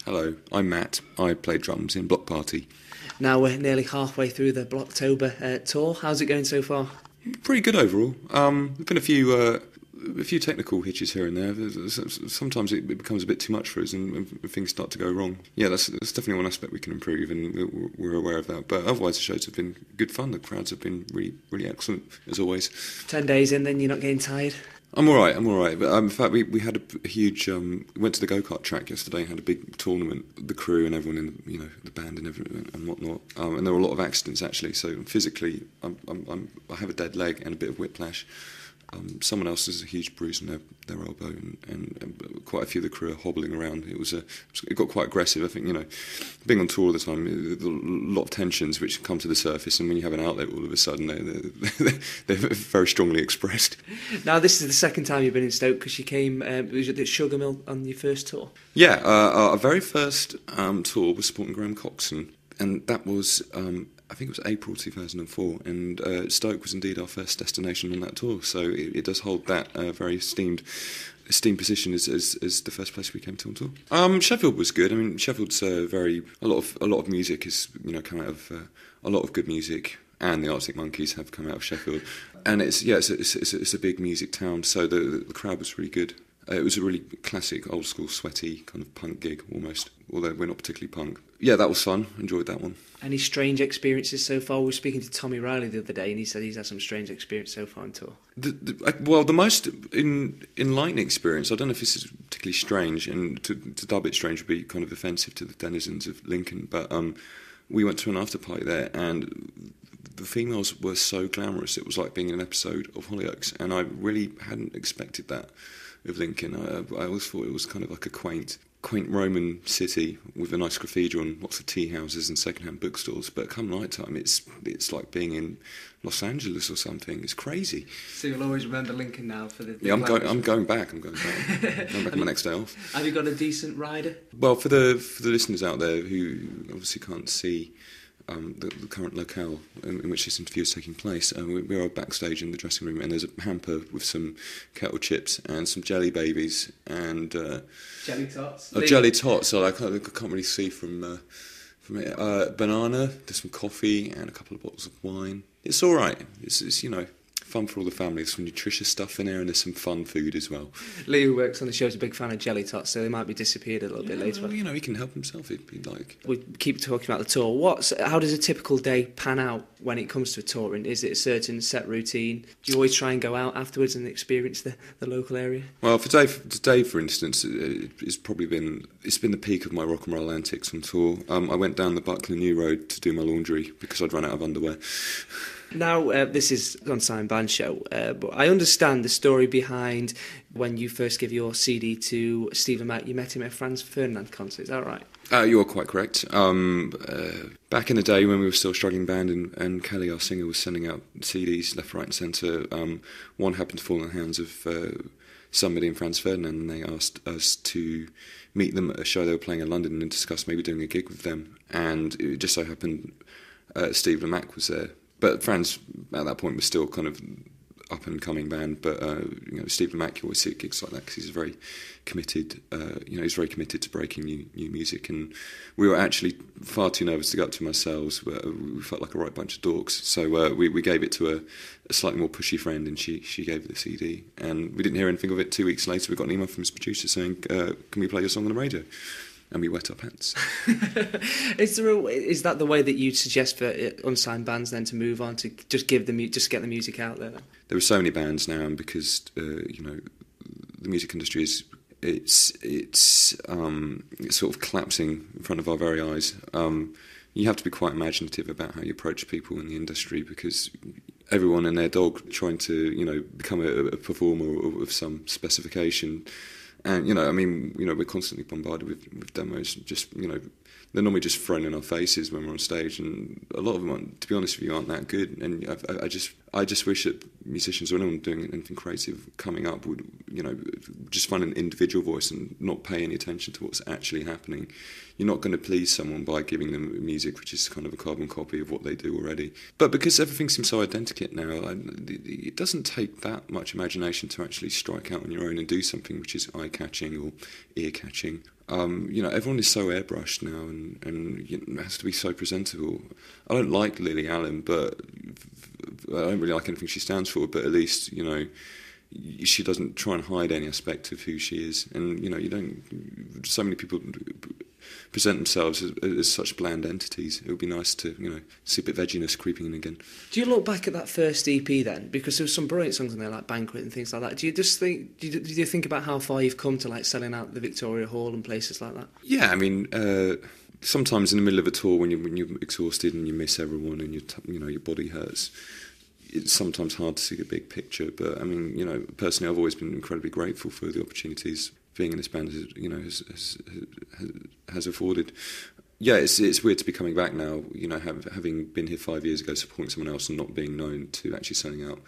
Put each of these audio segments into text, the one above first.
Hello, I'm Matt. I play drums in Bloc Party. Now we're nearly halfway through the Bloctober tour. How's it going so far? Pretty good overall. There've been a few technical hitches here and there. Sometimes it becomes a bit too much for us, and things start to go wrong. Yeah, that's definitely one aspect we can improve, and we're aware of that. But otherwise, the shows have been good fun. The crowds have been really excellent as always. 10 days in, then you're not getting tired? I'm all right. But in fact, we had a huge. Went to the go-kart track yesterday and had a big tournament. The crew and everyone in the band and everything and whatnot. And there were a lot of accidents actually. So physically, I have a dead leg and a bit of whiplash. Someone else has a huge bruise in their elbow, and quite a few of the crew are hobbling around. It got quite aggressive. I think being on tour all the time, a lot of tensions which come to the surface, and when you have an outlet, all of a sudden they're very strongly expressed. Now this is the second time you've been in Stoke because you came. Was it at Sugar Mill on your first tour? Yeah, our very first tour was supporting Graham Coxon, and that was. I think it was April 2004, and Stoke was indeed our first destination on that tour. So it does hold that very esteemed position as the first place we came to on tour. Sheffield was good. I mean, Sheffield's a lot of music has come out of a lot of good music, and the Arctic Monkeys have come out of Sheffield, and it's a big music town. So the crowd was really good. It was a really classic, old school, sweaty kind of punk gig almost, although we're not particularly punk. Yeah, that was fun. Enjoyed that one. Any strange experiences so far? We were speaking to Tommy Riley the other day, and he said he's had some strange experience so far on tour. The most enlightening experience, I don't know if this is particularly strange, and to dub it strange would be kind of offensive to the denizens of Lincoln, but we went to an after party there, and the females were so glamorous. It was like being in an episode of Hollyoaks, and I really hadn't expected that of Lincoln. I always thought it was kind of like a quaint Roman city with a nice cathedral and lots of tea houses and second-hand bookstores. But come night time, it's like being in Los Angeles or something. It's crazy. So you'll always remember Lincoln now for the. Yeah, I'm going back. I'm going back on my next day off. Have you got a decent rider? Well, for the listeners out there who obviously can't see. The current locale in which this interview is taking place. We are backstage in the dressing room, and there's a hamper with some kettle chips and some jelly babies and jelly tots. Jelly tots. So I can't really see from it. Banana. There's some coffee and a couple of bottles of wine. It's all right. It's fun for all the family. There's some nutritious stuff in there, and there's some fun food as well. Lee, who works on the show, is a big fan of jelly tots, so they might be disappeared a little bit later. Well, he can help himself if he'd like. We keep talking about the tour. How does a typical day pan out when it comes to touring? Is it a certain set routine? Do you always try and go out afterwards and experience the local area? Well, today, for instance, it's been the peak of my rock and roll antics on tour. I went down the Buckland New Road to do my laundry because I'd run out of underwear. Now, this is an Unsigned Band show, but I understand the story behind when you first gave your CD to Steve and Matt. You met him at a Franz Ferdinand concert, is that right? You are quite correct. Back in the day when we were still a struggling band and Kelly, our singer, was sending out CDs left, right and centre, one happened to fall in the hands of somebody in Franz Ferdinand, and they asked us to meet them at a show they were playing in London and discuss maybe doing a gig with them. And it just so happened Steve and Mac was there. But Franz, at that point, was still kind of up-and-coming band. But, Steve Lemach, you always see at gigs like that because he's very committed, he's very committed to breaking new music. And we were actually far too nervous to go up to him ourselves. We felt like a right bunch of dorks. So we gave it to a slightly more pushy friend, and she gave it the CD. And we didn't hear anything of it. 2 weeks later, we got an email from his producer saying, can we play your song on the radio? And we wet our pants. Is that the way that you'd suggest for unsigned bands then to move on, to just get the music out there? There are so many bands now, and because the music industry is it's sort of collapsing in front of our very eyes. You have to be quite imaginative about how you approach people in the industry, because everyone and their dog trying to become a performer of some specification. And, we're constantly bombarded with demos, they're normally just thrown in our faces when we're on stage, and a lot of them, to be honest with you, aren't that good. And I just wish that musicians or anyone doing anything creative coming up would, just find an individual voice and not pay any attention to what's actually happening. You're not going to please someone by giving them music which is kind of a carbon copy of what they do already. But because everything seems so identical now, it doesn't take that much imagination to actually strike out on your own and do something which is eye-catching or ear-catching. Everyone is so airbrushed now, and it has to be so presentable. I don't like Lily Allen, but I don't really like anything she stands for. But at least she doesn't try and hide any aspect of who she is. And you don't. So many people present themselves as such bland entities. It would be nice to see a bit of edginess creeping in again. Do you look back at that first EP then? Because there were some brilliant songs in there, like Banquet and things like that. Do you just think? Do you think about how far you've come to like selling out the Victoria Hall and places like that? Yeah, I mean, sometimes in the middle of a tour, when you're exhausted and you miss everyone and your body hurts, it's sometimes hard to see the big picture. But I mean, personally, I've always been incredibly grateful for the opportunities being in this band has afforded. Yeah, it's weird to be coming back now, having been here 5 years ago, supporting someone else and not being known, to actually selling out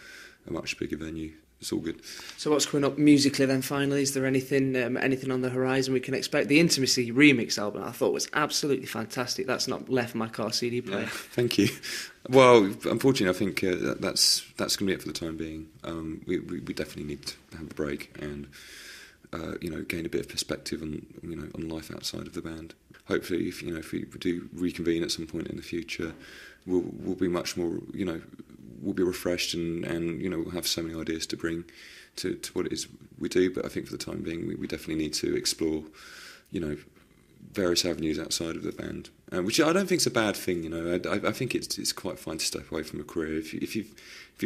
a much bigger venue. It's all good. So what's coming up musically then finally? Is there anything on the horizon we can expect? The Intimacy remix album I thought was absolutely fantastic. That's not left my car CD player. Yeah, thank you. Well, unfortunately, I think that's going to be it for the time being. We definitely need to have a break and gain a bit of perspective on life outside of the band. Hopefully, if we do reconvene at some point in the future, we'll be much more, we'll be refreshed and we'll have so many ideas to bring to what it is we do. But I think for the time being, we definitely need to explore, various avenues outside of the band, which I don't think is a bad thing. I think it's quite fine to step away from a career if you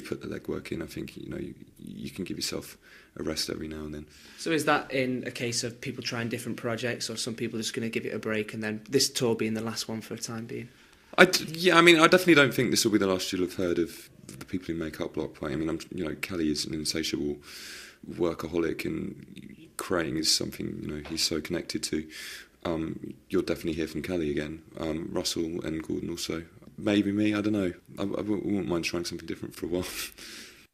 put the legwork in. I think you can give yourself a rest every now and then. So is that in a case of people trying different projects, or some people are just going to give it a break and then this tour being the last one for a time being? I definitely don't think this will be the last you'll have heard of the people who make up Bloc Party. I mean, Kelly is an insatiable workaholic, and creating is something he's so connected to. You'll definitely hear from Kelly again. Russell and Gordon also. Maybe me, I don't know. I wouldn't mind trying something different for a while.